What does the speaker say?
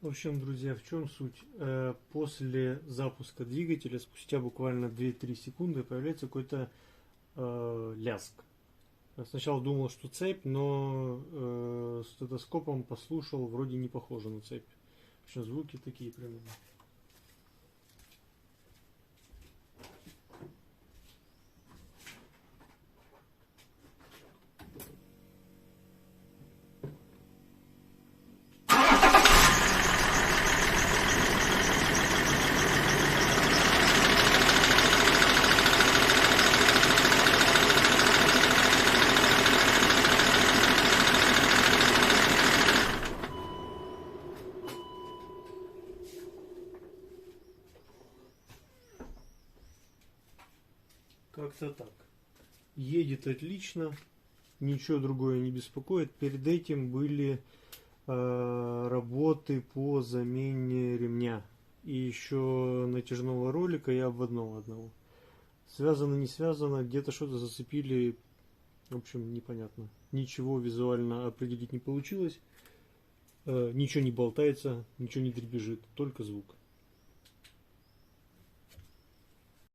В общем, друзья, в чем суть? После запуска двигателя, спустя буквально 2-3 секунды, появляется какой-то лязг. Сначала думал, что цепь, но стетоскопом послушал, вроде не похоже на цепь. В общем, звуки такие примерно. Как-то так. Едет отлично, ничего другое не беспокоит. Перед этим были работы по замене ремня и еще натяжного ролика и обводного одного. Связано, не связано, где-то что-то зацепили, в общем, непонятно. Ничего визуально определить не получилось, ничего не болтается, ничего не дребезжит, только звук.